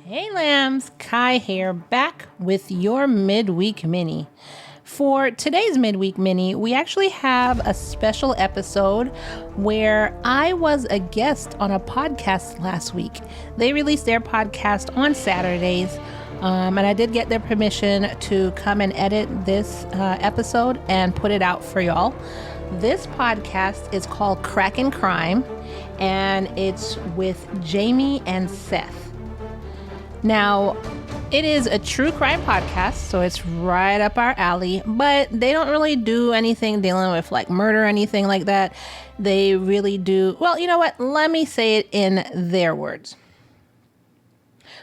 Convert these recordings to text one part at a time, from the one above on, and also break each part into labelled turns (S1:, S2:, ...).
S1: Hey lambs, Kai here, back with your midweek mini. For today's midweek mini, we actually have a special episode where I was a guest on a podcast last week. They released their podcast on Saturdays, and I did get their permission to come and edit this episode and put it out for y'all. This podcast is called Crackin Crime, and it's with Jamie and Seth. Now, it is a true crime podcast, so it's right up our alley, but they don't really do anything dealing with like murder or anything like that. They really do, well, you know what? Let me say it in their words.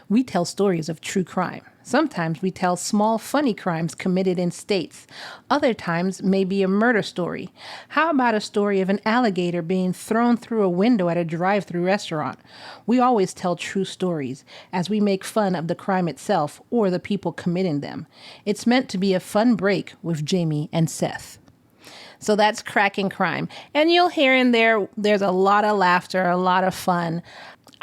S1: We tell stories of true crime. Sometimes we tell small, funny crimes committed in states. Other times, maybe a murder story. How about a story of an alligator being thrown through a window at a drive-thru restaurant? We always tell true stories, as we make fun of the crime itself or the people committing them. It's meant to be a fun break with Jamie and Seth. So that's Crackin Crime. And you'll hear in there's a lot of laughter, a lot of fun.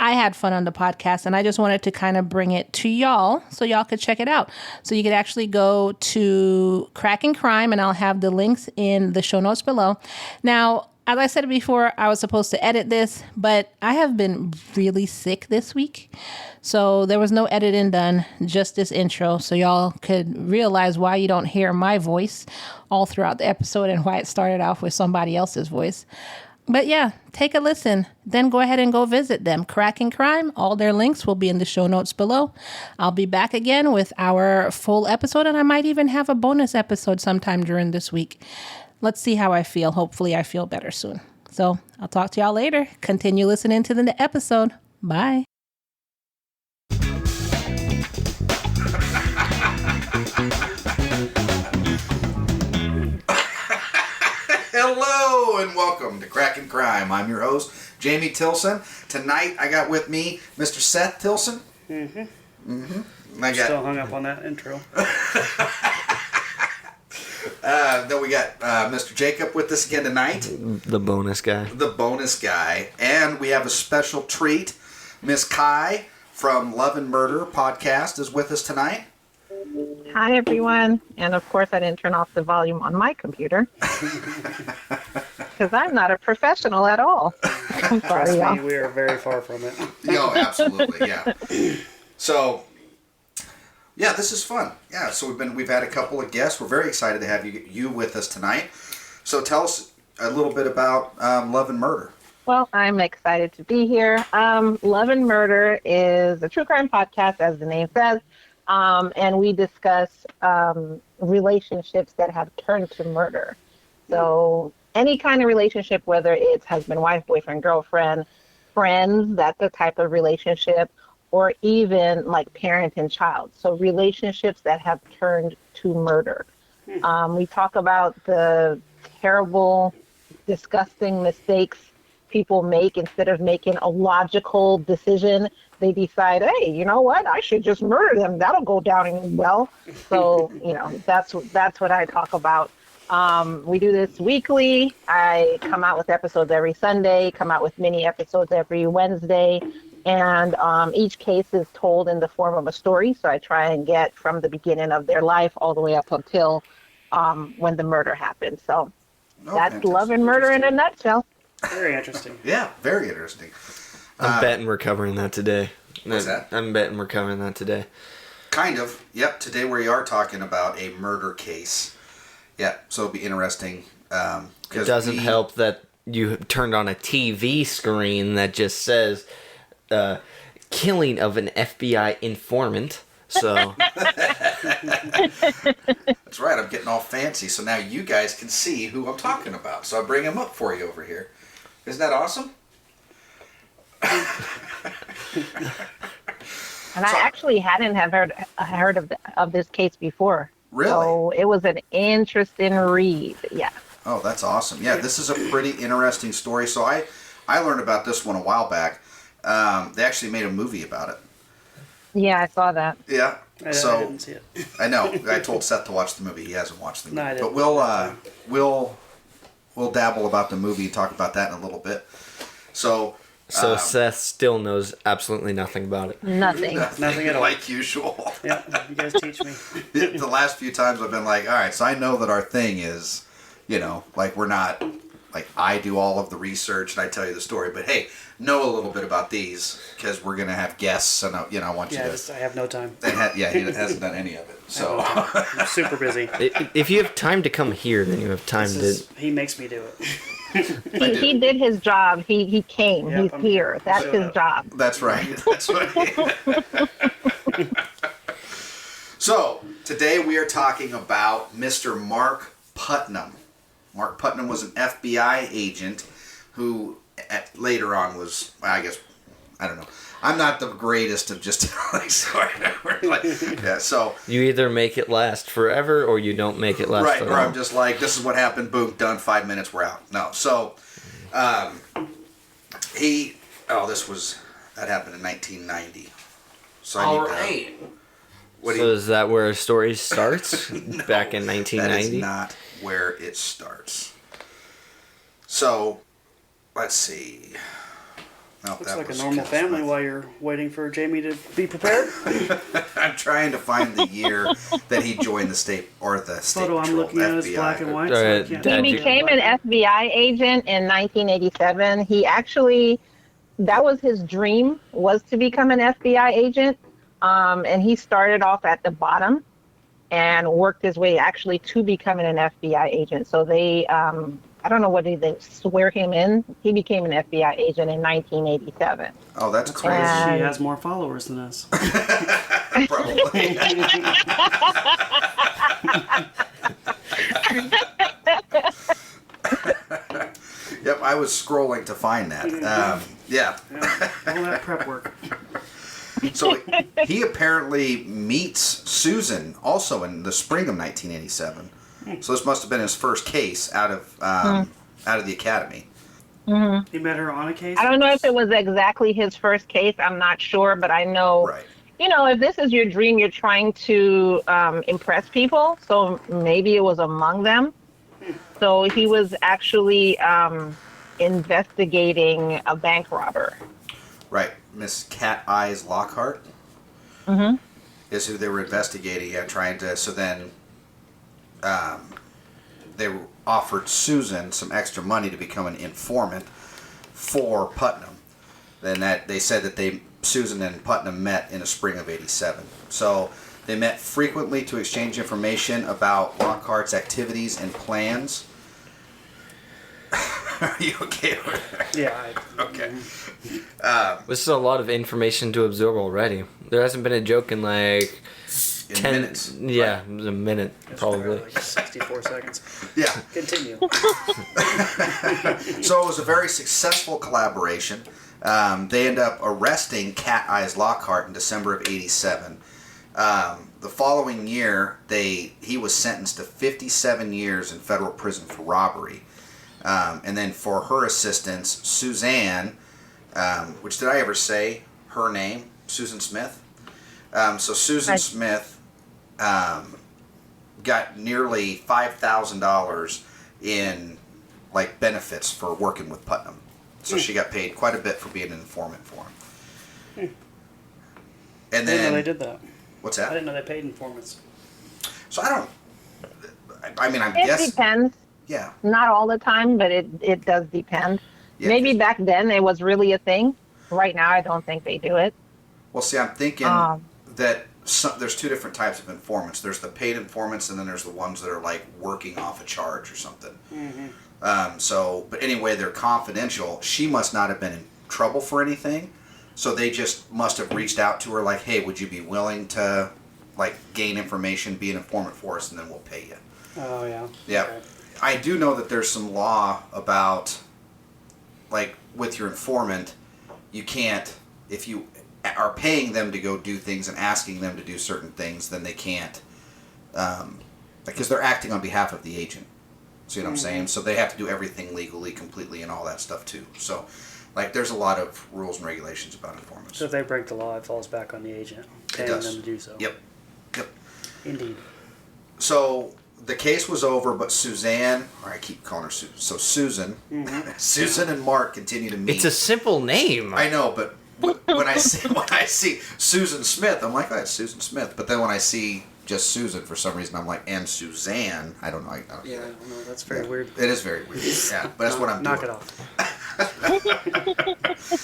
S1: I had fun on the podcast, and I just wanted to kind of bring it to y'all so y'all could check it out. So you could actually go to Crackin Crime, and I'll have the links in the show notes below. Now, as I said before, I was supposed to edit this, but I have been really sick this week. So there was no editing done, just this intro, so y'all could realize why you don't hear my voice all throughout the episode and why it started off with somebody else's voice. But yeah, take a listen. Then go ahead and go visit them. Crackin Crime. All their links will be in the show notes below. I'll be back again with our full episode, and I might even have a bonus episode sometime during this week. Let's see how I feel. Hopefully I feel better soon. So I'll talk to y'all later. Continue listening to the episode. Bye.
S2: Hello and welcome to Crackin Crime. I'm your host, Jamie Tilson. Tonight I got with me Mr. Seth Tilson.
S3: Still hung up on that intro.
S2: Then we got Mr. Jacob with us again tonight.
S4: The bonus guy.
S2: The bonus guy. And we have a special treat. Miss Kai from Love and Murder podcast is with us tonight.
S5: Hi, everyone. And of course, I didn't turn off the volume on my computer because I'm not a professional at all. I'm sorry,
S3: Trust
S5: y'all.
S3: me, we are very far from it.
S2: Oh, absolutely, yeah. So, yeah, this is fun. Yeah, so we've had a couple of guests. We're very excited to have you with us tonight. So tell us a little bit about Love and Murder.
S5: Well, I'm excited to be here. Love and Murder is a true crime podcast, as the name says. And we discuss relationships that have turned to murder. So any kind of relationship, whether it's husband, wife, boyfriend, girlfriend, friends, that's the type of relationship, or even like parent and child. So relationships that have turned to murder. We talk about the terrible, disgusting mistakes people make. Instead of making a logical decision, they decide, hey, you know what? I should just murder them. That'll go down well. So, that's what I talk about. We do this weekly. I come out with episodes every Sunday, come out with mini episodes every Wednesday. And each case is told in the form of a story. So I try and get from the beginning of their life all the way up until when the murder happened. So that's Love and Murder in a nutshell.
S3: Very interesting.
S2: Yeah, very interesting.
S4: I'm betting we're covering that today.
S2: What's that?
S4: I'm betting we're covering that today.
S2: Kind of. Yep. Today we are talking about a murder case. Yep. So it'll be interesting.
S4: It doesn't help that you turned on a TV screen that just says killing of an FBI informant. So
S2: that's right. I'm getting all fancy. So now you guys can see who I'm talking about. So I bring him up for you over here. Isn't that awesome?
S5: And I actually hadn't heard of this case before.
S2: Really?
S5: So it was an interesting read. Yeah.
S2: Oh, that's awesome. Yeah, this is a pretty interesting story. So I learned about this one a while back. They actually made a movie about it.
S5: Yeah, I saw that.
S2: Yeah.
S3: I didn't see it.
S2: I know. I told Seth to watch the movie. He hasn't watched the movie.
S3: No, I didn't.
S2: But we'll dabble about the movie and talk about that in a little bit. So
S4: So Seth still knows absolutely nothing about it.
S5: Nothing.
S3: Nothing at all.
S2: Like usual.
S3: Yeah, you guys teach me.
S2: The last few times I've been like, all right, so I know that our thing is, like we're not, like I do all of the research and I tell you the story, but hey, know a little bit about these because we're going to have guests and, I want you
S3: Yeah,
S2: to.
S3: I have no time.
S2: He hasn't done any of it. So,
S3: I'm super busy.
S4: If you have time to come here, then you have time
S3: He makes me do it.
S5: He did his job. He came.
S3: Yep,
S5: He's
S3: I'm
S5: here. That's
S3: showed
S5: his
S3: up.
S5: job.
S2: that's right. That's right. So, today we are talking about Mr. Mark Putnam. Mark Putnam was an FBI agent who later on was, I don't know. I'm not the greatest of just telling stories. So
S4: You either make it last forever or you don't make it last
S2: right,
S4: at
S2: or
S4: all.
S2: I'm just like, this is what happened, boom, done, 5 minutes, we're out. No, so that happened in 1990. So
S4: All right.
S2: What do
S4: So
S2: you,
S4: is that where a story starts? Back in
S2: that is
S4: 1990?
S2: not where it starts. So, let's see. No,
S3: Looks
S2: that
S3: like a
S2: was
S3: normal
S2: Kevin
S3: family
S2: Smith.
S3: while you're waiting for Jamie to be prepared.
S2: I'm trying to find the year that he joined the state
S3: Photo I'm
S2: patrol,
S3: looking at is
S2: FBI.
S3: black and white.
S4: All
S3: So I
S4: right,
S3: can't
S4: Dad,
S5: He
S4: you-
S5: became an FBI agent in 1987. He actually, that was his dream, was to become an FBI agent. And he started off at the bottom and worked his way actually to becoming an FBI agent. So they, I don't know what they swear him in. He became an FBI agent in 1987.
S2: Oh, that's
S3: That's
S2: crazy.
S3: why she
S5: And-
S3: has more followers than us.
S2: Probably. Yep, I was scrolling to find that. Yeah.
S3: All that prep work.
S2: So he apparently meets Susan also in the spring of 1987. So this must have been his first case out of the academy.
S3: He met her on a case.
S5: I don't know if it was exactly his first case. I'm not sure, but I know,
S2: Right.
S5: if this is your dream, you're trying to impress people. So maybe it was among them. So he was actually investigating a bank robber.
S2: Right. Miss Cat Eyes Lockhart is who they were investigating. Yeah, trying to. So then they offered Susan some extra money to become an informant for Putnam. Then they said that Susan and Putnam met in the spring of '87. So they met frequently to exchange information about Lockhart's activities and plans. Are you okay over there?
S3: Yeah.
S2: Okay.
S4: This is a lot of information to absorb already. There hasn't been a joke in like
S2: In
S4: 10
S2: minutes.
S4: Yeah, it was a minute probably.
S3: Like 64 seconds.
S2: Yeah.
S3: Continue.
S2: So it was a very successful collaboration. They end up arresting Cat Eyes Lockhart in December of '87. The following year, he was sentenced to 57 years in federal prison for robbery. And then for her assistance, Suzanne, which did I ever say her name? Susan Smith? So Susan Smith got nearly $5,000 in benefits for working with Putnam. So she got paid quite a bit for being an informant for him. And
S3: I didn't know
S2: then
S3: they did that.
S2: what's
S3: I
S2: that?
S3: didn't know they paid informants.
S2: So I
S5: It
S2: guess
S5: depends.
S2: yeah.
S5: Not all the time, but it does depend.
S2: Yeah,
S5: Maybe
S2: 'cause-
S5: back then it was really a thing. Right now, I don't think they do it.
S2: Well, see, I'm thinking that there's two different types of informants. There's the paid informants, and then there's the ones that are working off a charge or something. But anyway, they're confidential. She must not have been in trouble for anything, so they just must have reached out to her like, "Hey, would you be willing to gain information, be an informant for us, and then we'll pay you."
S3: Oh, yeah.
S2: Yeah.
S3: Okay.
S2: I do know that there's some law about, with your informant, you can't, if you are paying them to go do things and asking them to do certain things, then they can't, because they're acting on behalf of the agent. See what I'm saying? So they have to do everything legally, completely, and all that stuff too. So, there's a lot of rules and regulations about informants.
S3: So if they break the law, it falls back on the agent, paying
S2: does.
S3: them to do so.
S2: Yep.
S3: Indeed.
S2: So the case was over, but Suzanne, or I keep calling her Susan. So Susan, Susan and Mark continue to meet.
S4: It's a simple name.
S2: I know, but when I see Susan Smith, I'm like, oh, it's Susan Smith. But then when I see just Susan, for some reason, I'm like, and Suzanne. I don't know. I don't
S3: Yeah, I don't know. That's very weird.
S2: It is very weird. Yeah, but that's what I'm
S3: Knock
S2: doing.
S3: it off.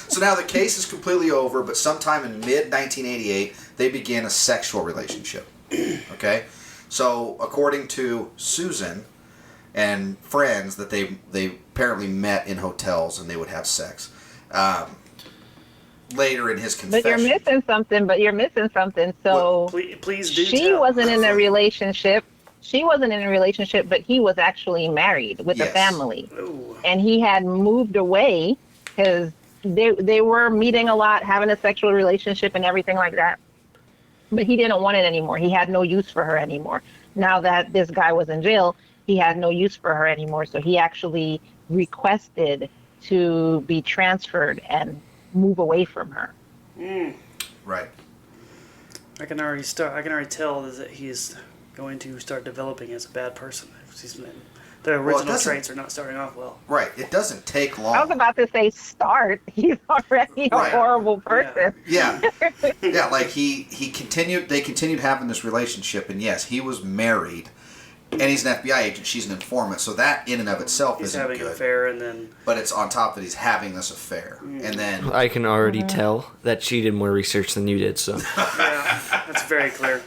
S2: So now the case is completely over, but sometime in mid-1988, they began a sexual relationship. Okay? So according to Susan and friends, that they apparently met in hotels and they would have sex. Later in his confession...
S5: But you're missing something. So
S3: Please do
S5: she
S3: tell.
S5: wasn't in a relationship. She wasn't in a relationship, but he was actually married with a
S2: Yes.
S5: family.
S3: Ooh.
S5: And he had moved away because they were meeting a lot, having a sexual relationship and everything like that. But he didn't want it anymore. He had no use for her anymore. Now that this guy was in jail, he had no use for her anymore. So he actually requested to be transferred and move away from her.
S2: Right.
S3: I can already tell that he's going to start developing as a bad person. The original
S2: doesn't-
S3: traits are not starting off well.
S2: Right. It doesn't take long.
S5: I was about to say start. He's already a
S2: Right.
S5: horrible person.
S2: Yeah, yeah. Like he continued. They continued having this relationship, and yes, he was married, and he's an FBI agent. She's an informant, so that in and of itself
S3: He's
S2: isn't
S3: having
S2: good.
S3: an affair, and then
S2: But it's on top that he's having this affair, and then
S4: I can already tell that she did more research than you did, so.
S3: yeah, that's very clear.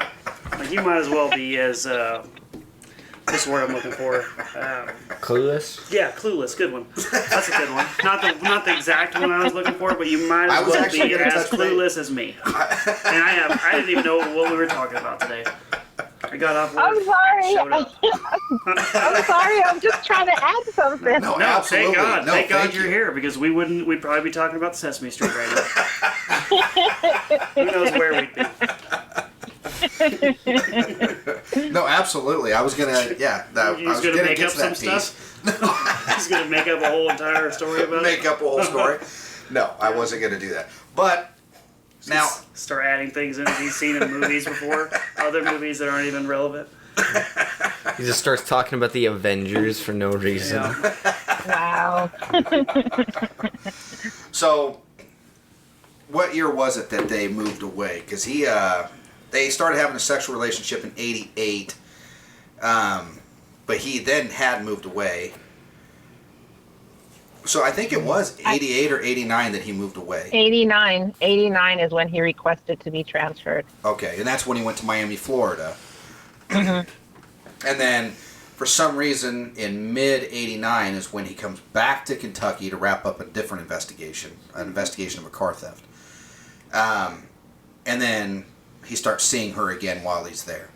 S3: Like you might as well be as what's the word I'm looking for?
S4: Clueless?
S3: Yeah, clueless. Good one. That's a good one. Not the exact one I was looking for, but you might
S2: I
S3: as
S2: was
S3: well
S2: actually
S3: be
S2: gonna
S3: as
S2: touch
S3: clueless as me. And I didn't even know what we were talking about today. I got off work.
S5: I'm sorry.
S3: Showed up.
S5: I'm sorry. I'm just trying to add something.
S2: no,
S3: No,
S2: absolutely,
S3: thank God.
S2: no,
S3: thank God
S2: thank
S3: you're
S2: you.
S3: here because we'd probably be talking about Sesame Street right now. Who knows where we'd be?
S2: No, absolutely. I was gonna, yeah. That,
S3: You
S2: I
S3: was
S2: was
S3: gonna make
S2: get
S3: up
S2: to that
S3: some
S2: piece.
S3: stuff? He's gonna make up a whole entire story about
S2: Make
S3: it.
S2: up a whole story. No, I wasn't gonna do that. But now,
S3: Start adding things in that he's seen in movies before, other movies that aren't even relevant.
S4: He just starts talking about the Avengers for no reason.
S3: Yeah.
S5: Wow.
S2: so what year was it that they moved away? Because they started having a sexual relationship in '88, but he then had moved away. So I think it was '88 or '89 that he moved away.
S5: 89 is when he requested to be transferred.
S2: Okay, and that's when he went to Miami, Florida. And then, for some reason, in mid '89 is when he comes back to Kentucky to wrap up a different investigation, an investigation of a car theft. And then he starts seeing her again while he's there.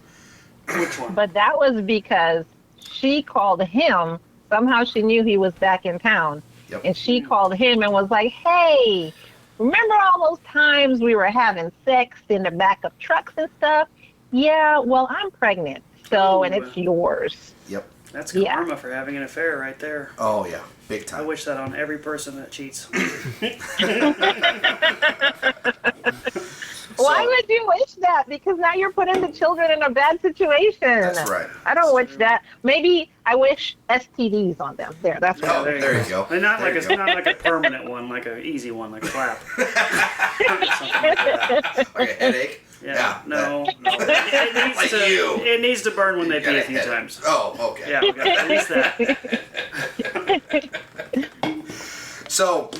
S3: Which one?
S5: But that was because she called him. Somehow she knew he was back in town.
S2: Yep.
S5: And she called him and was like, hey, remember all those times we were having sex in the back of trucks and stuff? Yeah, well, I'm pregnant. So, and it's yours.
S2: Yep.
S3: That's
S5: Yeah.
S3: karma for having an affair right there.
S2: Oh yeah, big
S3: I
S2: time.
S3: wish that on every person that cheats.
S5: Why would you wish that? Because now you're putting the children in a bad situation.
S2: That's right.
S5: I don't wish that. Maybe I wish STDs on them. That's what
S2: Oh, there you go.
S3: And not
S2: There
S3: like
S2: you go.
S3: not like a permanent one, like an easy one, like a flap. Something like that.
S2: Like a headache.
S3: Yeah. No.
S2: that-
S3: No. It needs
S2: Like
S3: to.
S2: you.
S3: It needs to burn when they
S2: You got
S3: pee
S2: a
S3: a few
S2: headache.
S3: times.
S2: Oh, okay.
S3: Yeah. Okay. At least that.
S2: So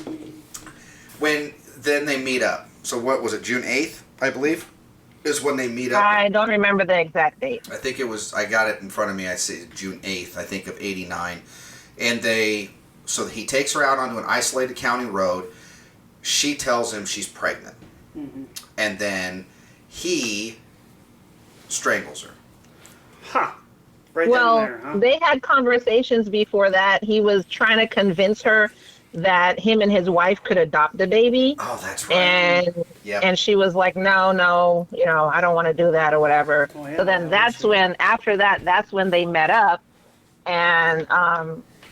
S2: when then they meet up. So what was it? June 8th, I believe, is when they meet up.
S5: I don't remember the exact date.
S2: I think it was. I got it in front of me. I see June 8th. I think of '89, and so he takes her out onto an isolated county road. She tells him she's pregnant, and then he strangles her.
S3: Huh. Right
S5: Well,
S3: down there, huh?
S5: they had conversations before that. He was trying to convince her that him and his wife could adopt the baby.
S2: Oh, that's right.
S5: And
S2: Yep.
S5: and she was like, no, I don't want to do that or whatever.
S3: Oh, yeah,
S5: so then that's when, after that, that's when they met up, and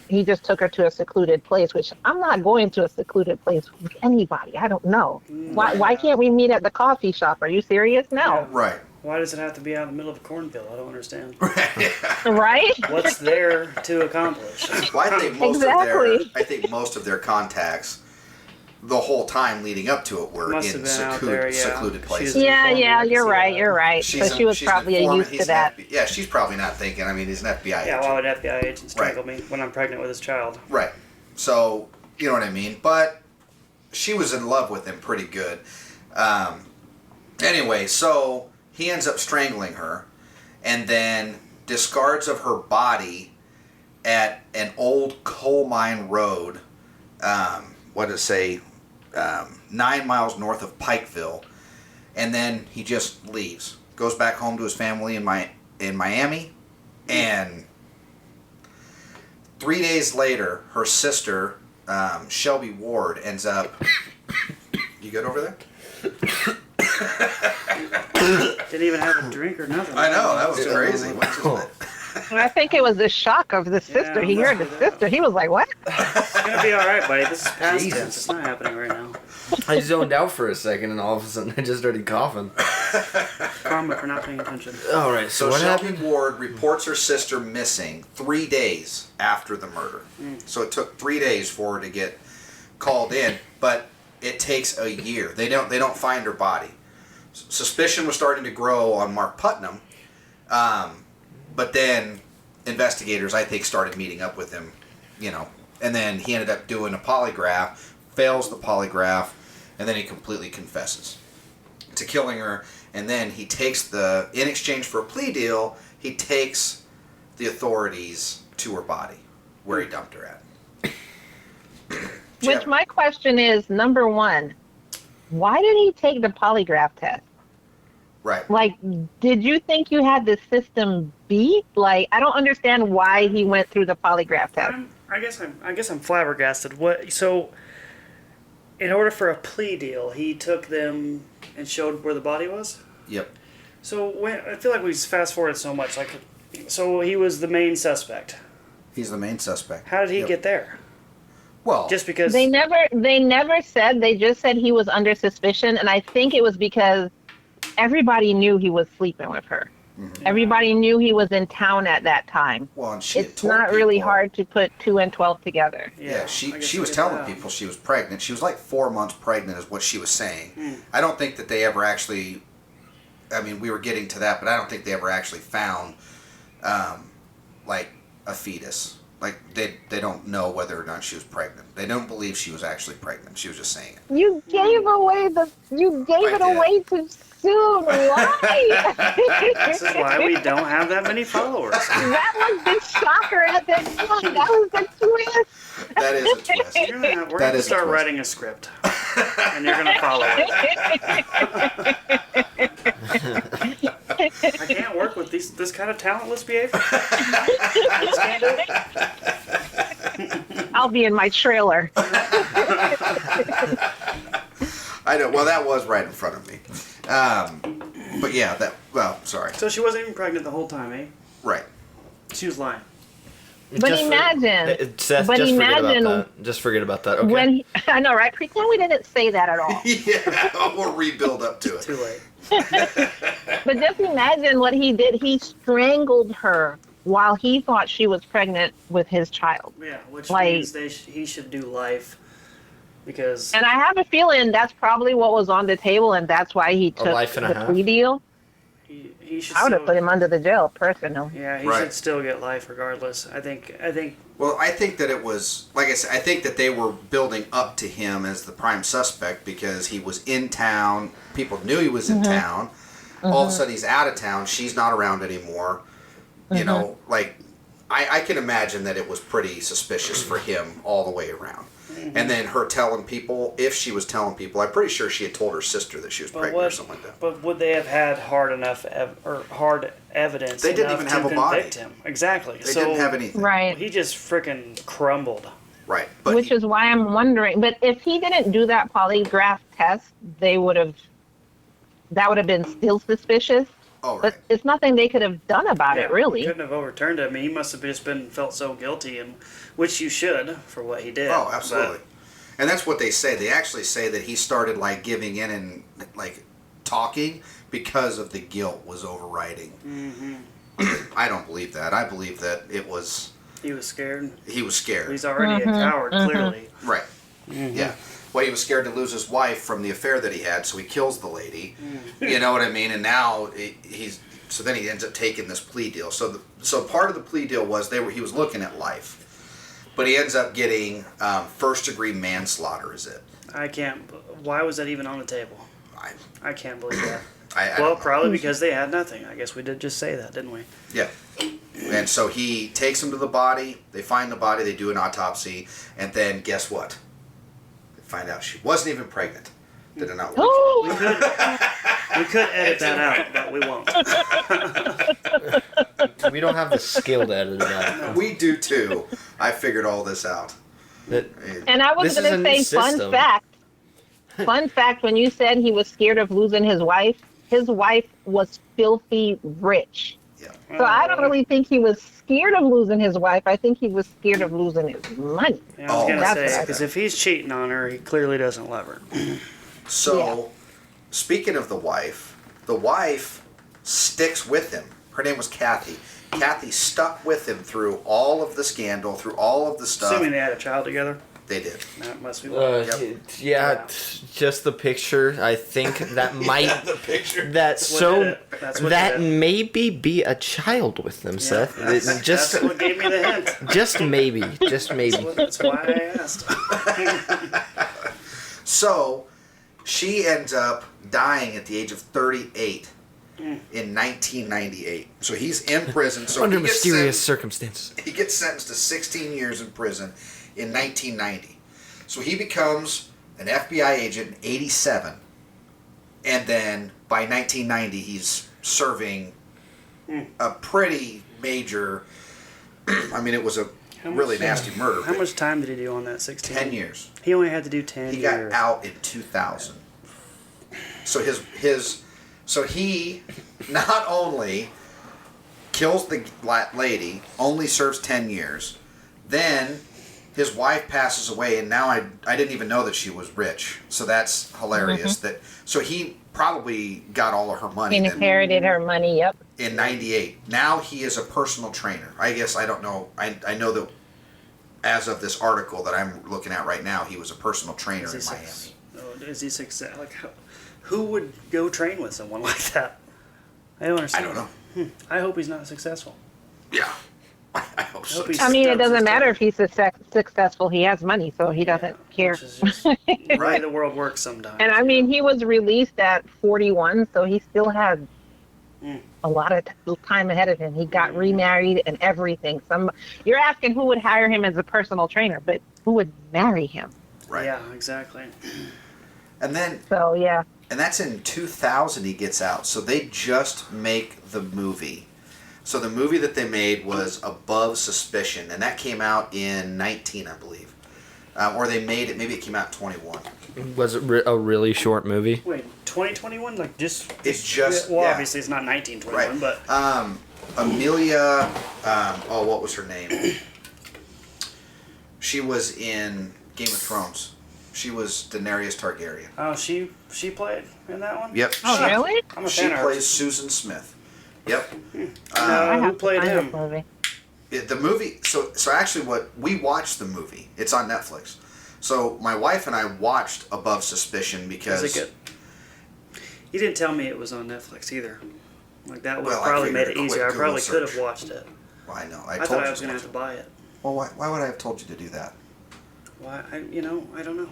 S5: he just took her to a secluded place, which I'm not going to a secluded place with anybody. I don't know. Why can't we meet at the coffee shop? Are you serious? No.
S2: Right.
S3: Why does it have to be out in the middle of a cornfield? I don't understand.
S5: Right?
S3: What's there to accomplish?
S2: Well, I think most
S5: Exactly.
S2: most of their contacts, the whole time leading up to it, were
S3: Must
S2: in
S3: have been out there, yeah.
S2: secluded places.
S3: She's-
S5: Yeah, you're right. You're right.
S2: She's
S5: So she was
S2: she's an
S5: probably
S2: informant,
S5: used
S2: he's
S5: to
S2: an
S5: that.
S2: Yeah, she's probably not thinking. I mean, he's an FBI
S3: Yeah,
S2: agent.
S3: why would an FBI agent strangle me when I'm pregnant with his child?
S2: Right. So, you know what I mean? But she was in love with him pretty good. Anyway, so he ends up strangling her and then discards of her body at an old coal mine road. What did it say? 9 miles north of Pikeville. And then he just leaves. Goes back home to his family in Miami. And 3 days later, her sister, Shelby Ward, ends up... You good over there?
S3: Didn't even have a drink or nothing.
S2: I know, that was crazy. What's his name?
S5: I think it was the shock of the sister. He heard the sister. He was like, "What?"
S3: It's gonna be all right, buddy. This is past
S4: Jesus.
S3: tense. It's not happening right now.
S4: I zoned out for a second, and all of a sudden I just started coughing.
S3: Karma for not paying attention.
S4: All right, so
S2: So
S4: what
S2: Shelby
S4: happened?
S2: Ward reports her sister missing 3 days after the murder. So it took 3 days for her to get called in, but it takes a year. They don't find her body. Suspicion was starting to grow on Mark Putnam, but then investigators, I think, started meeting up with him, and then he ended up doing a polygraph, fails the polygraph, and then he completely confesses to killing her. And then he takes in exchange for a plea deal, he takes the authorities to her body, where he dumped her at.
S5: Which my question is, number one, why did he take the polygraph test?
S2: Right.
S5: Like, did you think you had the system beat? Like, I don't understand why he went through the polygraph test.
S3: I guess I'm flabbergasted. What? So, in order for a plea deal, he took them and showed where the body was.
S2: Yep.
S3: So I feel like we fast forward so much. So he was the main suspect.
S2: He's the main suspect.
S3: How did he get there?
S2: Well,
S3: Just because
S5: They never said. They just said he was under suspicion, and I think it was because everybody knew he was sleeping with her.
S2: Mm-hmm.
S5: Everybody knew he was in town at that time.
S2: well, and she had
S5: It's
S2: told
S5: not really
S2: people-
S5: hard to put 2 and 12 together.
S2: Yeah,
S3: I
S2: she
S3: guess
S2: was
S3: I get
S2: telling
S3: that.
S2: people she was pregnant. She was like 4 months pregnant, is what she was saying.
S3: Hmm.
S2: I don't think that they ever actually. I mean, we were getting to that, but I don't think they ever actually found, like a fetus. Like they don't know whether or not she was pregnant. They don't believe she was actually pregnant. She was just saying it.
S5: You gave it
S2: did.
S5: away too soon. Why?
S3: This is why we don't have that many followers.
S5: That was the shocker at the time. That was the twist.
S2: That is a twist.
S3: We're
S2: That
S3: going to
S2: is a
S3: start
S2: twist.
S3: writing a script, and you're going to follow it. I can't work with this kind of talentless behavior. I just can't do it.
S5: I'll be in my trailer.
S2: I know. Well, that was right in front of me. But yeah, sorry.
S3: So she wasn't even pregnant the whole time, eh?
S2: Right.
S3: She was lying.
S5: But imagine.
S4: Seth,
S5: but
S4: just
S5: imagine
S4: forget about that. Just forget about that. Okay.
S5: When I know, right? Pretend we didn't say that at all.
S2: Yeah, we'll rebuild up to it.
S3: Too late.
S5: But just imagine what he did. He strangled her while he thought she was pregnant with his child.
S3: Yeah, which
S5: Like-
S3: means he should do life because
S5: And I have a feeling that's probably what was on the table, and that's why he took
S4: life and a
S5: the
S4: half.
S5: plea deal.
S3: he should.
S5: I would have
S3: still-
S5: put him under the jail, personally.
S3: Yeah, he
S2: Right.
S3: should still get life regardless. I think.
S2: Well, I think that it was, like I said, I think that they were building up to him as the prime suspect because he was in town. People knew he was in town. All of a sudden, he's out of town. She's not around anymore. You know, like, I can imagine that it was pretty suspicious for him all the way around. And then her telling people, if she was telling people, I'm pretty sure she had told her sister that she was pregnant or something like that.
S3: But would they have had hard evidence?
S2: They didn't
S3: enough
S2: even have
S3: to
S2: a body.
S3: convict him? Exactly.
S2: They didn't have anything.
S5: Right.
S3: He just freaking crumbled.
S2: Right. But
S5: Which is why I'm wondering. But if he didn't do that polygraph test, that would have been still suspicious.
S2: oh, right.
S5: But it's nothing they could have done about it, really.
S3: Couldn't have overturned it. I mean, he must have just felt so guilty, and which you should for what he did.
S2: Oh, absolutely. And that's what they say. They actually say that he started like giving in and like talking because of the guilt was overriding. I don't believe that. I believe that it was...
S3: He was scared.
S2: He was scared.
S3: He's already a coward, clearly.
S2: Right. Yeah. Well, he was scared to lose his wife from the affair that he had, so he kills the lady. You know what I mean? And now he's... So then he ends up taking this plea deal. So part of the plea deal was he was looking at life. But he ends up getting first-degree manslaughter, is it?
S3: I can't... Why was that even on the table? I can't believe that.
S2: I
S3: probably because they had nothing. I guess we did just say that, didn't we?
S2: Yeah. And so he takes him to the body. They find the body. They do an autopsy. And then guess what? They find out she wasn't even pregnant. Did it not work?
S3: We could edit that out, but we won't.
S4: We don't have the skill to edit it out.
S2: We do too. I figured all this out.
S5: And I was
S4: This
S5: going
S4: is
S5: to
S4: a new
S5: say, fun
S4: system.
S5: fact. Fun fact, when you said he was scared of losing his wife was filthy rich.
S2: Yeah.
S5: So I don't really think he was scared of losing his wife. I think he was scared of losing his money.
S3: Yeah, I was going to
S5: that's
S3: say,
S5: what I
S3: because if he's cheating on her, he clearly doesn't love her.
S2: So, speaking of the wife sticks with him. Her name was Kathy. Kathy stuck with him through all of the scandal, through all of the stuff.
S3: Assuming they had a child together.
S2: They did.
S3: That must be why.
S4: Yeah, just the picture. I think that might
S2: The picture.
S3: That's what
S4: that
S3: did it.
S4: maybe be a child with them, Seth. Just
S3: That's what gave me the hint.
S4: just maybe, just maybe.
S3: That's why I asked.
S2: So, she ends up dying at the age of 38 in 1998. So he's in prison. So
S4: Under
S2: he gets
S4: mysterious
S2: sentenced-
S4: circumstances.
S2: He gets sentenced to 16 years in prison in 1990. So he becomes an FBI agent in 87. And then by 1990, he's serving a pretty major... I mean, it was a really nasty murder.
S3: How
S2: but
S3: much time did he do on that 16?
S2: 10 years.
S3: He only had to do 10
S2: He
S3: years.
S2: got out in 2000. So so he not only kills the lady, only serves 10 years, then his wife passes away, and now I didn't even know that she was rich. So that's hilarious. So he probably got all of her money
S5: He
S2: then
S5: inherited her money, yep.
S2: in 98. Now he is a personal trainer. I guess I don't know. I know that as of this article that I'm looking at right now, he was a personal trainer in Miami.
S3: Is he success? Like, who would go train with someone like that? I don't understand.
S2: I don't know.
S3: I hope he's not successful.
S2: Yeah. I hope so.
S3: he's-
S5: I mean, it doesn't
S3: That's
S5: matter if he's successful. He has money, so he doesn't care.
S3: Which is just the way
S2: Right.
S3: the world works sometimes.
S5: And I mean, he was released at 41, so he still had a lot of time ahead of him. He got remarried and everything. You're asking who would hire him as a personal trainer, but who would marry him?
S2: Right.
S3: Yeah, exactly.
S2: And then,
S5: So yeah,
S2: and that's in 2000 he gets out. So they just make the movie. So the movie that they made was Above Suspicion, and that came out in 19, I believe. Or they made it, maybe it came out in 21.
S4: Was it a really short movie?
S3: Wait, 2021? Like just?
S2: It's just,
S3: Well,
S2: yeah.
S3: obviously it's not 1921,
S2: Right.
S3: but
S2: Amelia, what was her name? She was in Game of Thrones. She was Daenerys Targaryen.
S3: oh, she played in that one.
S2: Yep.
S5: Oh, really?
S3: I'm a
S2: She
S3: fan of
S2: plays
S3: hers.
S2: Susan Smith. Yep.
S5: I
S3: Who
S5: have to
S3: played
S5: find
S3: him?
S5: this movie.
S2: The movie. So actually, what we watched the movie. It's on Netflix. So my wife and I watched Above Suspicion because.
S3: Is it good? You didn't tell me it was on Netflix either. Like that would
S2: Well, I
S3: probably made
S2: figured
S3: it
S2: a
S3: easier. I
S2: quick
S3: probably
S2: Google
S3: could have
S2: search.
S3: watched it.
S2: Well, I know.
S3: I
S2: told
S3: thought
S2: you
S3: I was gonna have to buy it.
S2: Well, why would I have told you to do that?
S3: Why? I don't know.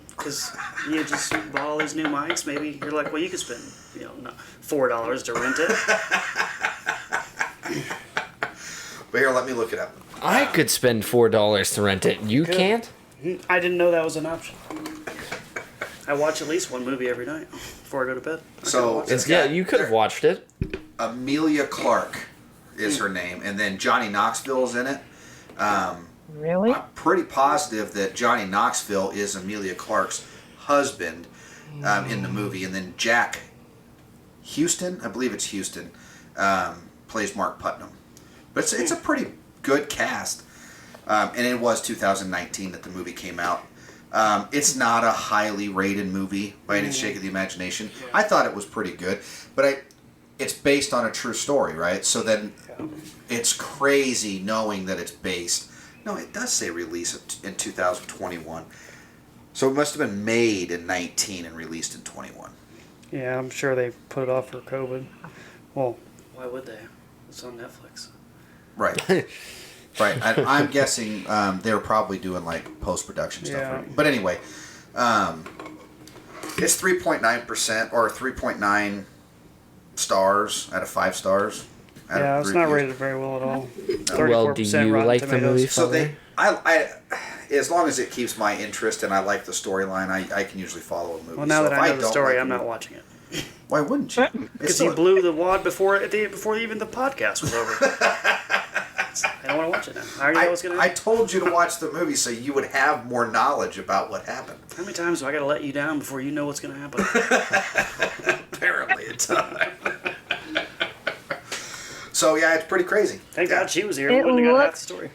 S3: Because you just bought all these new mics. Maybe you're like, well, you could spend, $4 to rent it.
S2: But here, let me look it up.
S4: I could spend $4 to rent it. You can't?
S3: I didn't know that was an option. I watch at least one movie every night before I go to bed.
S2: So it's
S4: Yeah,
S2: got
S4: you could have watched it.
S2: Amelia Clark is her name, and then Johnny Knoxville is in it.
S5: Really?
S2: I'm pretty positive that Johnny Knoxville is Amelia Clark's husband in the movie, and then Jack Houston, I believe it's Houston, plays Mark Putnam. But it's a pretty good cast, and it was 2019 that the movie came out. It's not a highly rated movie by any shake of the imagination. Yeah. I thought it was pretty good, but it's based on a true story, right? So then it's crazy knowing that it's based. No, it does say release in 2021. So it must have been made in 19 and released in 21.
S3: Yeah, I'm sure they put it off for COVID. Well, why would they? It's on Netflix.
S2: Right. Right. I'm guessing they were probably doing like post-production stuff.
S3: Yeah.
S2: But anyway, it's 3.9% or 3.9 stars out of 5 stars.
S3: Yeah, it's not rated very well at all.
S4: Well, do you
S3: Rotten
S4: like the
S3: Tomatoes.
S4: movie?
S2: So I as long as it keeps my interest and I like the storyline, I can usually follow a movie.
S3: Well, now
S2: so
S3: that I know the story, I'm not watching it.
S2: Why wouldn't you?
S3: Because he blew the wad before even the podcast was over. I don't want to watch it now. I already know what's going to
S2: I
S3: happen.
S2: told you to watch the movie so you would have more knowledge about what happened.
S3: How many times do I got to let you down before you know what's going to happen?
S2: Apparently a time. So yeah, it's pretty crazy.
S3: Thank God she was here.
S5: It
S3: We wouldn't have got half the
S5: looks-
S3: story.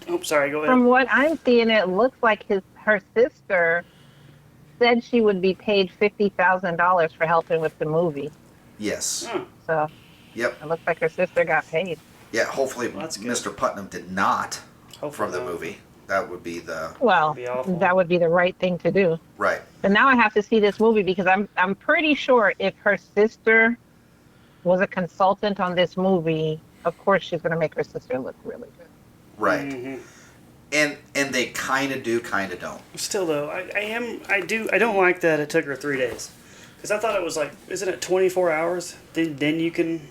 S3: Oh, sorry. Go ahead.
S5: From what I'm seeing, it looks like her sister said she would be paid $50,000 for helping with the movie.
S2: Yes.
S3: Hmm.
S5: So
S2: Yep.
S5: it looks like her sister got paid.
S2: Yeah. Hopefully,
S3: Well, that's good.
S2: Mr. Putnam did not
S3: Hopefully
S2: from the
S3: not.
S2: movie. That would be the
S5: Well,
S3: That'd be awful.
S5: that would be the right thing to do.
S2: right.
S5: But now I have to see this movie because I'm pretty sure if her sister was a consultant on this movie, of course she's going to make her sister look really good.
S2: Right.
S3: Mhm.
S2: And they kind of do, kind of don't.
S3: Still though, I don't like that it took her 3 days. Because I thought it was like, isn't it 24 hours? Then you can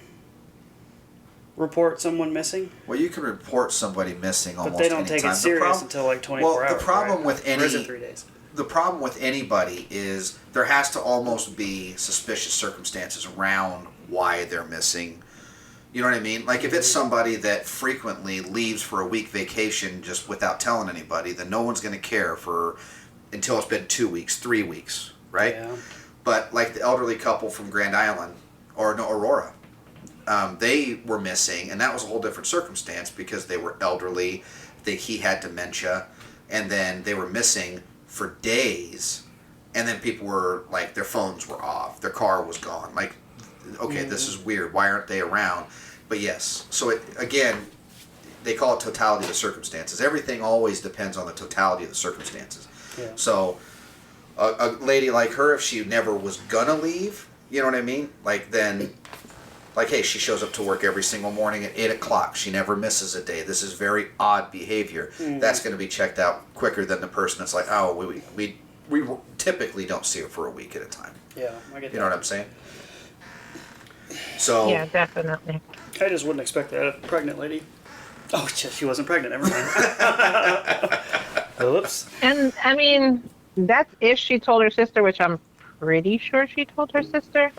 S3: report someone missing?
S2: Well, you can report somebody missing almost
S3: But they don't
S2: any
S3: take
S2: time.
S3: it serious until like 24 hours.
S2: The problem
S3: right?
S2: with
S3: Or is it
S2: any
S3: 3 days?
S2: the problem with anybody is there has to almost be suspicious circumstances around why they're missing. You know what I mean? Like if it's somebody that frequently leaves for a week vacation just without telling anybody, then no one's going to care until it's been 2 weeks, 3 weeks, right?
S3: Yeah.
S2: But like the elderly couple from Grand Island, or no, Aurora, they were missing, and that was a whole different circumstance because they were elderly, he had dementia, and then they were missing for days, and then people were like, their phones were off, their car was gone. Like, okay, this is weird. Why aren't they around? But yes, so again, they call it totality of the circumstances. Everything always depends on the totality of the circumstances.
S3: Yeah.
S2: So a lady like her, if she never was gonna leave, you know what I mean? Like then, like hey, she shows up to work every single morning at 8 o'clock. She never misses a day. This is very odd behavior. That's going to be checked out quicker than the person that's like, oh, we typically don't see her for a week at a time.
S3: Yeah, I get that.
S2: You know what I'm saying? So
S5: Yeah, definitely.
S3: I just wouldn't expect that. A pregnant lady. Oh, shit, she wasn't pregnant. Never mind. Whoops.
S5: And I mean, that's if she told her sister, which I'm pretty sure she told her sister.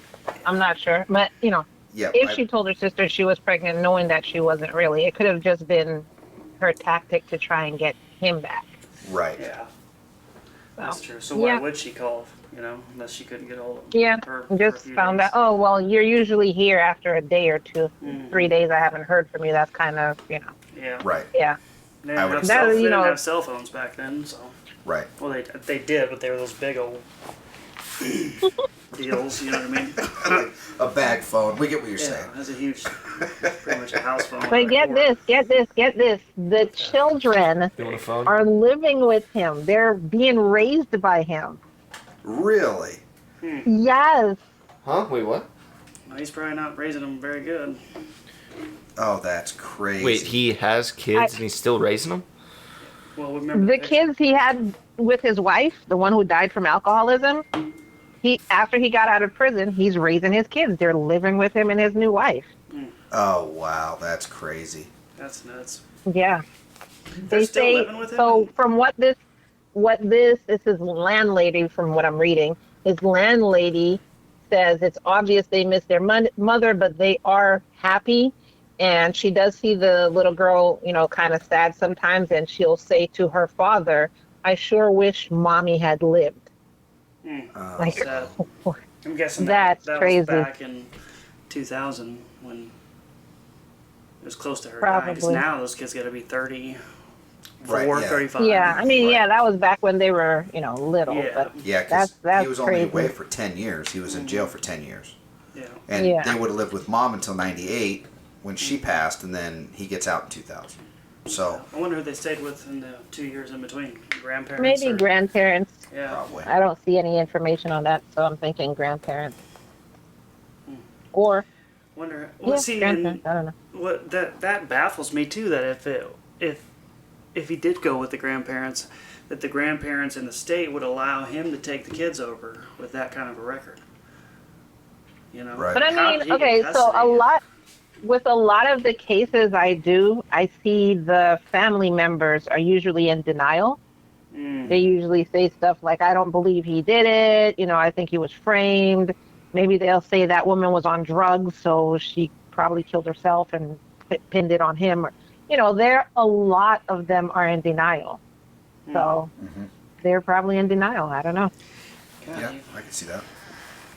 S5: I'm not sure, but you know,
S2: yeah,
S5: if she told her sister she was pregnant, knowing that she wasn't really, it could have just been her tactic to try and get him back.
S2: right.
S3: Yeah,
S5: So,
S3: that's true. So why
S5: yeah.
S3: would she call? You know, unless she couldn't get hold of
S5: Yeah,
S3: her for a
S5: just
S3: few
S5: found
S3: days.
S5: out. Oh, well, you're usually here after a day or two. 3 days I haven't heard from you. That's kind of, you know,
S3: Yeah.
S2: Right.
S5: yeah.
S3: They
S2: I
S3: didn't,
S2: would-
S3: have,
S5: That,
S3: cell, they
S5: you
S3: didn't
S5: know-
S3: have cell phones back then, so.
S2: Right.
S3: Well, they did, but they were those big old deals. You know what I mean?
S2: Like a bag phone. We get what you're
S3: Yeah,
S2: saying.
S3: that's a huge, pretty much a house phone.
S5: But get this. The children
S4: You want a phone?
S5: are living with him. They're being raised by him.
S2: Really?
S5: Yes.
S4: Huh? Wait, what?
S3: Well, he's probably not raising them very good.
S2: Oh, that's crazy.
S4: Wait, he has kids and he's still raising them?
S3: Well, remember
S5: The
S3: picture?
S5: kids he had with his wife, the one who died from alcoholism, after he got out of prison, he's raising his kids. They're living with him and his new wife.
S2: Oh, wow. That's crazy.
S3: That's nuts.
S5: Yeah.
S3: They're
S5: They
S3: still
S5: say
S3: living with him?
S5: so. From this is his landlady. From what I'm reading, his landlady says it's obvious they miss their mother, but they are happy. And she does see the little girl, you know, kind of sad sometimes, and she'll say to her father, "I sure wish mommy had lived."
S2: Oh,
S5: Like,
S3: Sad. I'm guessing
S5: That's
S3: that
S5: crazy.
S3: was back in 2000 when it was close to her dying. Because
S5: Probably.
S3: now those kids got to be 30,
S2: Right,
S3: 4,
S2: yeah.
S3: 35.
S5: Yeah, I mean,
S2: Right.
S5: yeah, that was back when they were, little.
S3: Yeah.
S5: But
S2: Yeah, because
S5: that's
S2: he was only
S5: crazy.
S2: away for 10 years. He was in jail for 10 years.
S3: Yeah.
S2: And
S5: Yeah.
S2: they would have lived with mom until 98 when she passed, and then he gets out in 2000. So,
S3: I wonder who they stayed with in the 2 years in between. Grandparents?
S5: Maybe
S3: or,
S5: grandparents.
S3: Yeah.
S2: probably.
S5: I don't see any information on that, so I'm thinking grandparents. Or
S3: Wonder. Well,
S5: yeah,
S3: see,
S5: grandparents.
S3: and
S5: I don't know.
S3: what that baffles me too. That if he did go with the grandparents, that the grandparents in the state would allow him to take the kids over with that kind of a record.
S2: Right.
S5: But I
S3: How
S5: mean,
S3: did he get
S5: okay, so
S3: custody?
S5: with a lot of the cases I see the family members are usually in denial. They usually say stuff like, I don't believe he did it. I think he was framed. Maybe they'll say that woman was on drugs, so she probably killed herself and pinned it on him. A lot of them are in denial. So they're probably in denial. I don't know.
S3: God,
S2: Yeah, I can see that.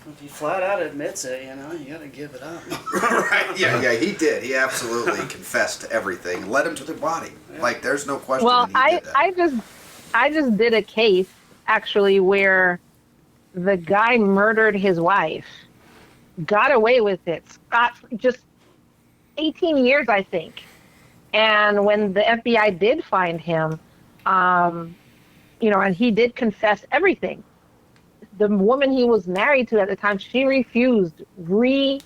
S3: if he flat out admits it, you gotta give it up.
S2: Right. Yeah, he did. He absolutely confessed to everything and led him to the body. Like, there's no question
S5: Well,
S2: that he did that.
S5: I just did a case actually where the guy murdered his wife, got away with it, just 18 years, I think. And when the FBI did find him, and he did confess everything. The woman he was married to at the time, she refused to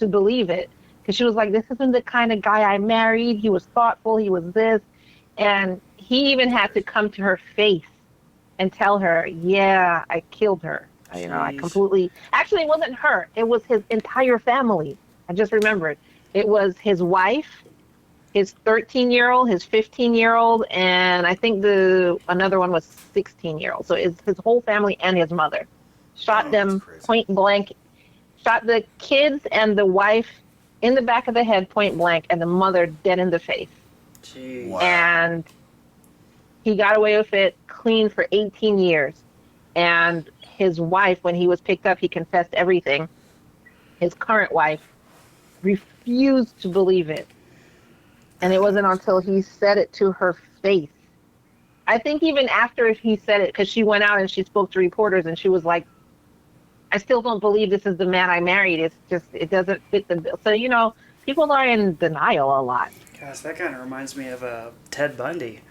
S5: believe it. Because she was like, this isn't the kind of guy I married. He was thoughtful. He was this. And he even had to come to her face and tell her, yeah, I killed her. I completely, actually, it wasn't her. It was his entire family. I just remembered. It was his wife, his 13-year-old, his 15-year-old, and I think another one was 16-year-old. So it's his whole family and his mother. Shot them
S2: that's crazy.
S5: point blank. Shot the kids and the wife in the back of the head point blank, and the mother dead in the face.
S3: Jeez.
S2: Wow.
S5: And he got away with it clean for 18 years. And his wife, when he was picked up, he confessed everything. His current wife refused to believe it. And it wasn't until he said it to her face. I think even after he said it, because she went out and she spoke to reporters and she was like, I still don't believe this is the man I married. It's just, it doesn't fit the bill. So, people are in denial a lot.
S3: Gosh, that kind of reminds me of Ted Bundy.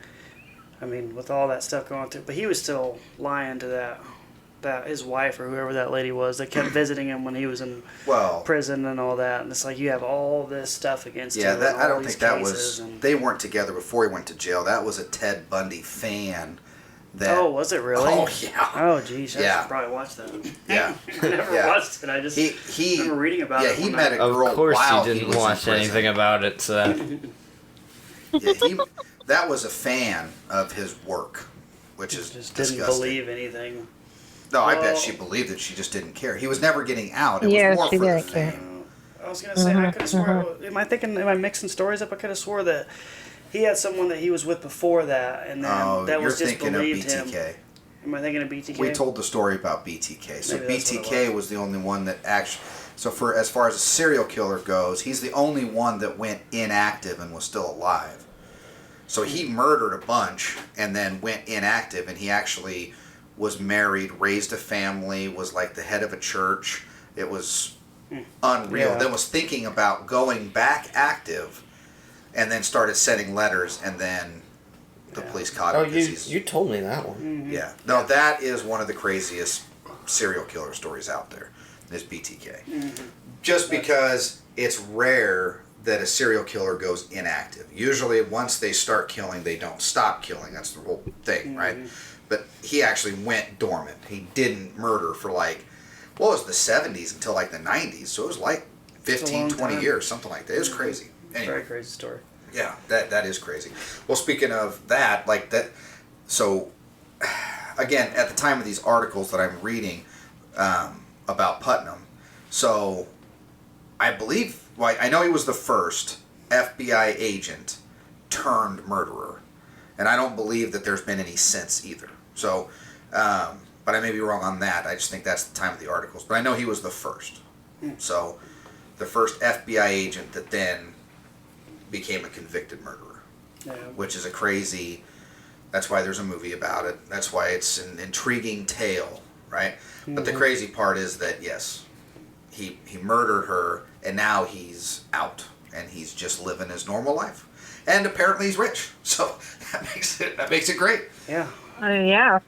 S3: I mean, with all that stuff going through, but he was still lying to that his wife or whoever that lady was that kept visiting him when he was in prison and all that. And it's like you have all this stuff against you.
S2: Yeah, I don't
S3: these
S2: think that
S3: cases
S2: was.
S3: and-
S2: They weren't together before he went to jail. That was a Ted Bundy fan.
S3: Oh, was it really?
S2: Oh, yeah.
S3: Oh, geez, I
S2: Yeah.
S3: should probably watch that.
S2: Yeah.
S3: I never
S2: Yeah.
S3: watched it. I just
S2: He
S3: remember reading about
S2: yeah,
S3: it.
S2: he
S3: one
S2: met
S3: night.
S2: a girl
S4: Of course
S2: while
S4: you
S2: he
S4: didn't
S2: was in
S4: watch
S2: prison.
S4: anything about it, so
S2: Yeah, that was a fan of his work, which is
S3: Just
S2: disgusting.
S3: didn't believe anything.
S2: No, I bet
S3: Well-
S2: she believed it. She just didn't care. He was never getting out. It
S5: Yeah,
S2: was more
S5: she
S2: for the
S5: didn't care.
S2: fame.
S3: I was gonna say I could have swore. Am I mixing stories up? I could have swore that he had someone that he was with before that, and then
S2: Oh,
S3: that
S2: you're
S3: was just
S2: thinking of
S3: believed him.
S2: BTK.
S3: Am I thinking of BTK?
S2: We told the story about BTK. So
S3: Maybe that's what it
S2: BTK was the only one that actually. So for as far as a serial killer goes, he's the only one that went inactive and was still alive. So he murdered a bunch and then went inactive, and he actually was married, raised a family, was like the head of a church. It was unreal.
S3: Yeah.
S2: Then was thinking about going back active, and then started sending letters, and then the police caught him. 'cause he's-
S4: told me that one.
S3: Mm-hmm.
S2: yeah. No, that is one of the craziest serial killer stories out there, is BTK. Just because it's rare that a serial killer goes inactive. Usually once they start killing, they don't stop killing. That's the whole thing, right? But he actually went dormant. He didn't murder for like, what was the 70s until like the 90s. So it was like 15,
S3: long
S2: 20
S3: time.
S2: years, something like that. It was crazy. Anyway.
S3: Very crazy story.
S2: Yeah, that is crazy. Well, speaking of that, like that, so again, at the time of these articles that I'm reading about Putnam, so I believe, well, I know he was the first FBI agent turned murderer, and I don't believe that there's been any since either. So, but I may be wrong on that. I just think that's the time of the articles. But I know he was the first. So, the first FBI agent that then became a convicted murderer. which is a crazy. That's why there's a movie about it. That's why it's an intriguing tale, right? But the crazy part is that yes, he murdered her, and now he's out, and he's just living his normal life, and apparently he's rich, so that makes it great.
S3: Yeah.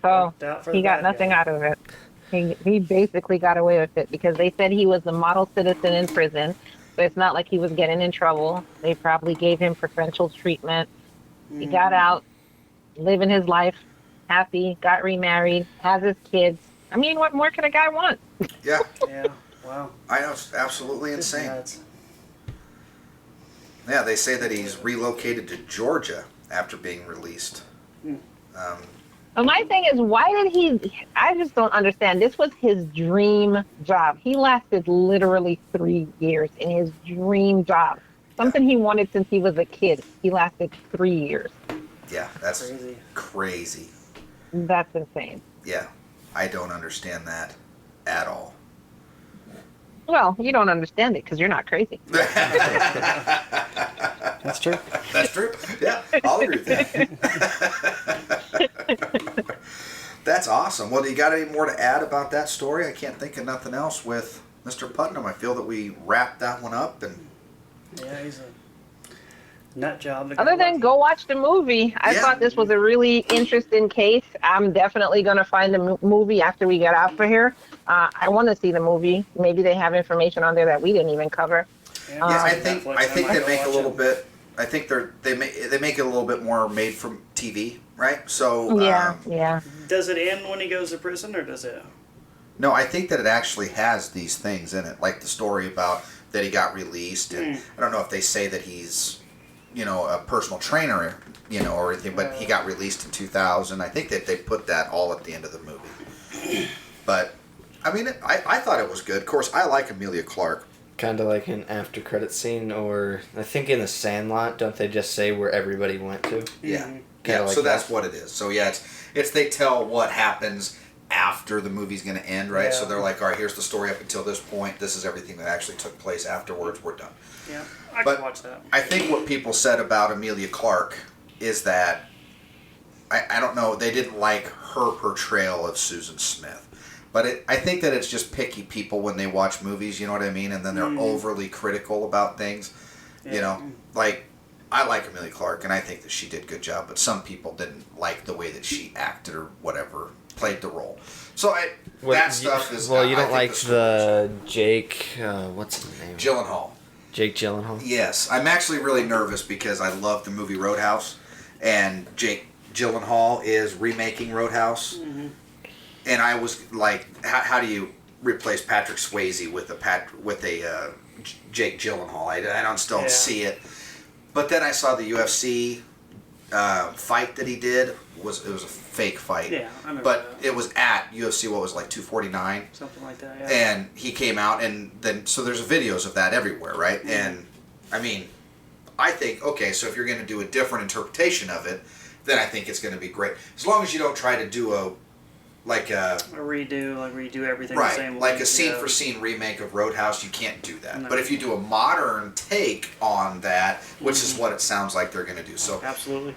S5: So he got nothing out of it. He basically got away with it because they said he was a model citizen in prison, so it's not like he was getting in trouble. They probably gave him preferential treatment. He got out, living his life, happy, got remarried, has his kids. I mean, what more could a guy want?
S2: Yeah.
S3: Yeah. Wow.
S2: I know, it's absolutely insane. Yeah, they say that he's relocated to Georgia after being released.
S5: But my thing is, why did he? I just don't understand. This was his dream job. He lasted literally 3 years in his dream job. Something he wanted since he was a kid. He lasted 3 years.
S2: Yeah, that's crazy.
S5: That's insane.
S2: Yeah, I don't understand that at all.
S5: Well, you don't understand it because you're not crazy.
S3: That's true.
S2: That's true. Yeah, I'll agree with that. That's awesome. Well, do you got any more to add about that story? I can't think of nothing else with Mr. Putnam. I feel that we wrapped that one up. And
S3: yeah, he's a nut job.
S5: Other than go watch the movie, I thought this was a really interesting case. I'm definitely going to find the movie after we get out of here. I want to see the movie. Maybe they have information on there that we didn't even cover.
S2: Yeah, I think they make a little bit. I think they make it a little bit more made from TV, right? So
S5: yeah.
S3: Does it end when he goes to prison, or does it?
S2: No, I think that it actually has these things in it, like the story about that he got released, and I don't know if they say that he's, a personal trainer, or anything, but he got released in 2000. I think that they put that all at the end of the movie. But I mean, I thought it was good. Of course, I like Emilia Clarke.
S4: Kind of like an after credit scene, or I think in The Sandlot, don't they just say where everybody went to?
S2: Yeah.
S4: Kinda
S2: Yeah,
S4: like
S2: so that's
S4: that.
S2: what it is. So yeah, it's they tell what happens after the movie's going to end, right?
S3: Yeah.
S2: So they're like, all right, here's the story up until this point. This is everything that actually took place afterwards. We're done.
S3: Yeah, I
S2: But
S3: can watch that.
S2: I think what people said about Emilia Clarke is that I don't know, they didn't like her portrayal of Susan Smith. But I think that it's just picky people when they watch movies, you know what I mean? And then they're overly critical about things.
S3: Yeah.
S2: Like, I like Emilia Clarke, and I think that she did a good job, but some people didn't like the way that she acted or whatever, played the role. So that stuff is...
S4: Well, you
S2: I
S4: don't
S2: think
S4: like the Jake... what's his name?
S2: Gyllenhaal.
S4: Jake Gyllenhaal?
S2: Yes. I'm actually really nervous because I love the movie Roadhouse, and Jake Gyllenhaal is remaking Roadhouse. Mm-hmm. And I was like, how do you replace Patrick Swayze with a Jake Gyllenhaal? I don't see it. But then I saw the UFC fight that he did. It was a fake fight.
S3: Yeah, I remember
S2: But
S3: that.
S2: it was at UFC, 249.
S3: Something like that, yeah.
S2: And he came out, and then, so there's videos of that everywhere, right? Mm-hmm. And, I mean, I think, okay, so if you're going to do a different interpretation of it, then I think it's going to be great. As long as you don't try to do a
S3: redo everything
S2: right,
S3: the same way.
S2: like a scene-for-scene remake of Roadhouse, you can't do that.
S3: No.
S2: But if you do a modern take on that, which is what it sounds like they're going to do. So,
S3: absolutely.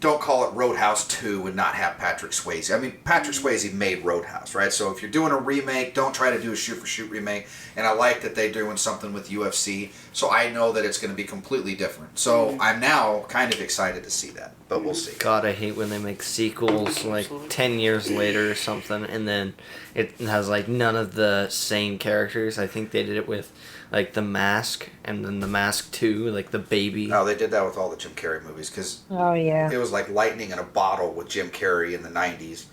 S2: Don't call it Roadhouse 2 and not have Patrick Swayze. I mean, Patrick Swayze made Roadhouse, right? So if you're doing a remake, don't try to do a shoot-for-shoot remake. And I like that they're doing something with UFC, so I know that it's going to be completely different. So I'm now kind of excited to see that, but we'll see.
S4: God, I hate when they make sequels like 10 years later or something, and then it has like none of the same characters. I think they did it with like The Mask, and then The Mask 2, like the baby.
S2: No, they did that with all the Jim Carrey movies, because it was like lightning in a bottle with Jim Carrey in the 90s,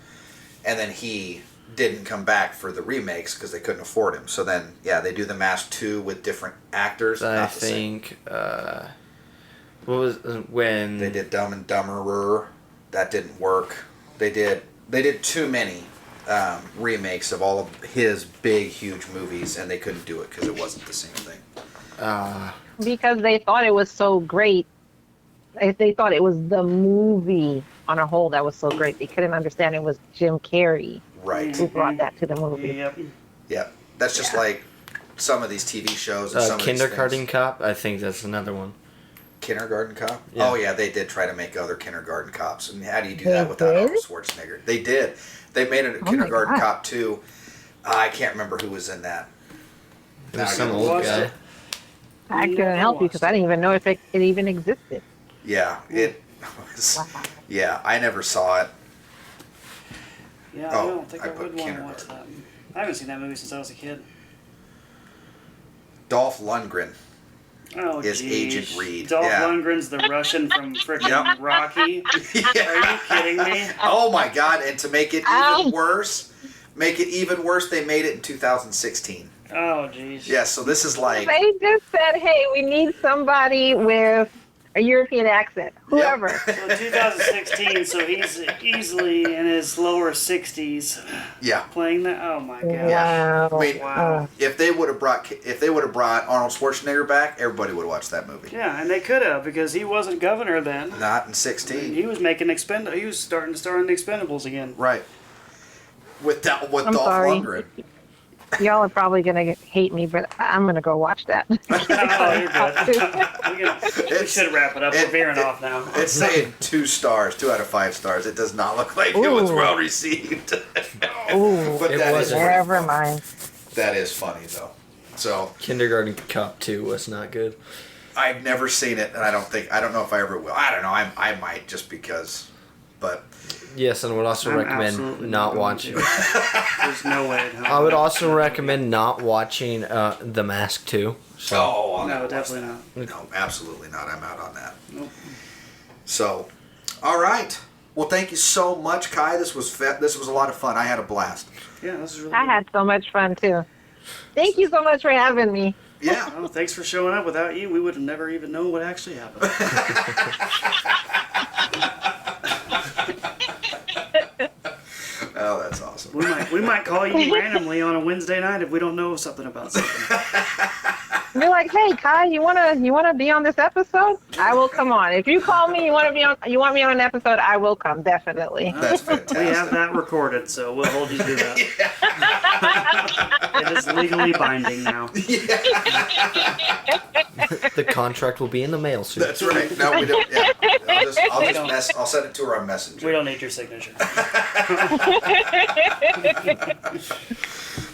S2: and then he didn't come back for the remakes because they couldn't afford him. So then, they do The Mask 2 with different actors.
S4: I think, what was, when...
S2: They did Dumb and Dumberer. That didn't work. They did too many remakes of all of his big, huge movies, and they couldn't do it because it wasn't the same thing.
S5: Because they thought it was so great. They thought it was the movie on a whole that was so great. They couldn't understand it was Jim Carrey who brought that to the movie.
S2: Yep. That's just like some of these TV shows. And some
S4: Kindergarten
S2: of these
S4: Cop, I think that's another one.
S2: Kindergarten Cop?
S4: Yeah.
S2: Oh, yeah, they did try to make other Kindergarten Cops. And how do you do
S5: They
S2: that without
S5: did?
S2: Arnold Schwarzenegger? They did. They made a
S5: my
S2: Kindergarten
S5: God.
S2: Cop 2. I can't remember who was in that.
S4: It
S2: Now
S4: was
S2: I
S4: some
S2: gotta
S4: old
S2: look
S4: guy.
S2: it up.
S5: I couldn't
S3: Never
S5: help you
S3: watched
S5: because I didn't even know if it even existed.
S2: Yeah, it was.
S5: Wow.
S2: Yeah, I never saw it.
S3: Yeah, I
S2: Oh,
S3: don't think
S2: I
S3: I,
S2: put
S3: would want to watch that.
S2: kindergarten.
S3: I haven't seen that movie since I was a kid.
S2: Dolph Lundgren.
S3: Oh,
S2: Is
S3: geez.
S2: Agent Reed,
S3: Dolph
S2: yeah.
S3: Lundgren's the Russian from freaking
S2: Yep.
S3: Rocky.
S2: Yeah.
S3: Are you kidding me?
S2: Oh my God! And to make it
S5: Ow.
S2: even worse, they made it in 2016.
S3: Oh, jeez.
S2: Yeah, so this is like.
S5: They just said, hey, we need somebody with a European accent. Whoever.
S3: So 2016, so he's easily in his lower 60s
S2: Yeah.
S3: playing that. Oh my god.
S2: Yeah.
S5: Wow.
S2: I mean,
S3: Wow.
S2: if they would have brought Arnold Schwarzenegger back, everybody would watch that movie.
S3: Yeah, and they could have because he wasn't governor then.
S2: Not in
S3: I mean,
S2: 16.
S3: he was making He was starting to star in the Expendables again.
S2: Right. With
S5: I'm
S2: Dolph
S5: sorry.
S2: Lundgren.
S5: Y'all are probably going to hate me, but I'm going to go watch that.
S3: Oh, you're good. We should wrap it up. We're veering off now.
S2: It's saying 2 stars, 2 out of 5 stars. It does not look like it was
S5: Ooh.
S2: well received.
S5: Ooh,
S2: But
S4: It
S2: that is
S4: wasn't.
S5: never mind.
S2: that is funny though. So
S4: Kindergarten Cop 2 was not good.
S2: I've never seen it, and I don't know if I ever will. I don't know. I might just because, but
S4: Yes, and I would also
S3: I'm
S4: recommend
S3: absolutely
S4: not
S3: going
S4: watching.
S3: to. There's no way in hell.
S4: I would also recommend not watching The Mask 2. So
S2: I'll never
S3: No,
S2: watch
S3: definitely
S2: that.
S3: not.
S2: No, absolutely not. I'm out on that.
S3: Nope.
S2: So, all right. Well, thank you so much, Kai. This was a lot of fun. I had a blast.
S3: Yeah, this is really
S5: I
S3: good.
S5: had so much fun, too. Thank you so much for having me.
S2: Yeah.
S3: Oh, thanks for showing up. Without you, we would have never even known what actually happened.
S2: Oh, that's awesome.
S3: We might call you randomly on a Wednesday night if we don't know something about something.
S5: You're like, hey, Kai, you wanna be on this episode? I will come on. If you call me, you want me on an episode, I will come, definitely.
S2: That's fantastic.
S3: We have that recorded, so we'll hold you to that. It is legally binding now.
S4: the contract will be in the mail soon.
S2: That's right. No, we don't. Yeah. I'll send it to her on Messenger.
S3: We don't need your signature.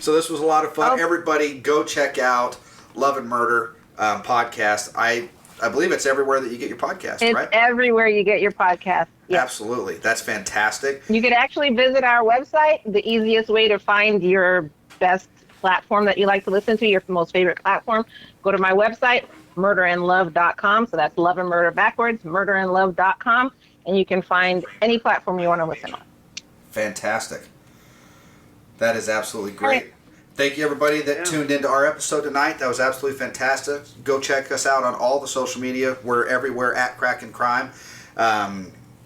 S2: So this was a lot of fun.
S5: Oh.
S2: Everybody, go check out Love and Murder podcast. I believe it's everywhere that you get your podcast,
S5: It's
S2: right?
S5: everywhere you get your podcast. Yes.
S2: Absolutely. That's fantastic.
S5: You could actually visit our website, the easiest way to find your best platform that you like to listen to, your most favorite platform. Go to my website, murderandlove.com. So that's love and murder backwards, murderandlove.com. And you can find any platform you want to listen on.
S2: Fantastic. That is absolutely great.
S5: Right.
S2: Thank you, everybody that
S3: Yeah.
S2: tuned into our episode tonight. That was absolutely fantastic. Go check us out on all the social media. We're everywhere at Crackin Crime.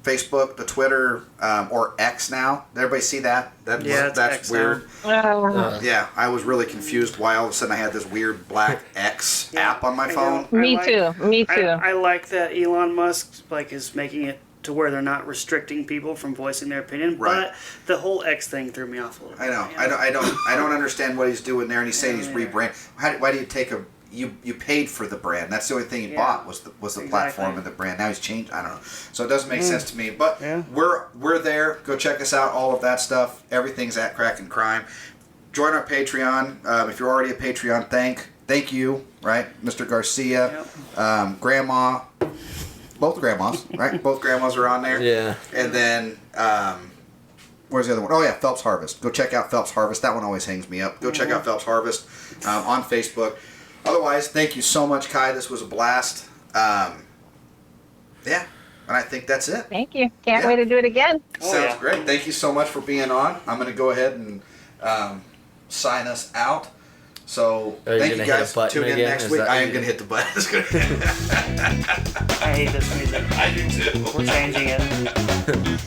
S2: Facebook, the Twitter, or X now. Did everybody see that?
S3: Yeah, it's
S2: that's
S3: X
S2: weird.
S5: Uh,
S2: Yeah, I was really confused why all of a sudden I had this weird black X app on my
S3: I
S2: phone.
S3: know.
S5: me too. Me too.
S3: I like that Elon Musk is making it to where they're not restricting people from voicing their opinion.
S2: Right.
S3: But the whole X thing threw me off a little bit.
S2: I know.
S3: Yeah.
S2: I don't understand what he's doing there, and he's saying he's
S3: Yeah.
S2: rebrand. Why do you take you paid for the brand? That's the only thing he
S3: Yeah.
S2: bought was the platform
S3: Exactly.
S2: and the brand. Now he's changed. I don't know. So it doesn't make sense to me. But
S3: Yeah.
S2: we're there. Go check us out. All of that stuff. Everything's at Crackin Crime. Join our Patreon. If you're already a Patreon, thank you. Right, Mr. Garcia, Grandma. Both grandmas, right? Both grandmas are on there.
S4: Yeah.
S2: And then, where's the other one? Oh, yeah, Phelps Harvest. Go check out Phelps Harvest. That one always hangs me up. Go check out Phelps Harvest on Facebook. Otherwise, thank you so much, Kai. This was a blast. Yeah, and I think that's it.
S5: Thank you. Can't
S2: Yeah.
S5: wait to do it again.
S3: Oh,
S2: Sounds
S3: yeah.
S2: great. Thank you so much for being on. I'm going to go ahead and sign us out. So,
S4: Are you
S2: thank you
S4: gonna hit a
S2: guys.
S4: button
S2: Tune in
S4: again?
S2: next
S4: Is
S2: week.
S4: that
S2: I
S4: what
S2: am
S4: you
S2: going to hit the button. It's gonna-
S3: I hate this music.
S2: I do too.
S3: We're changing it.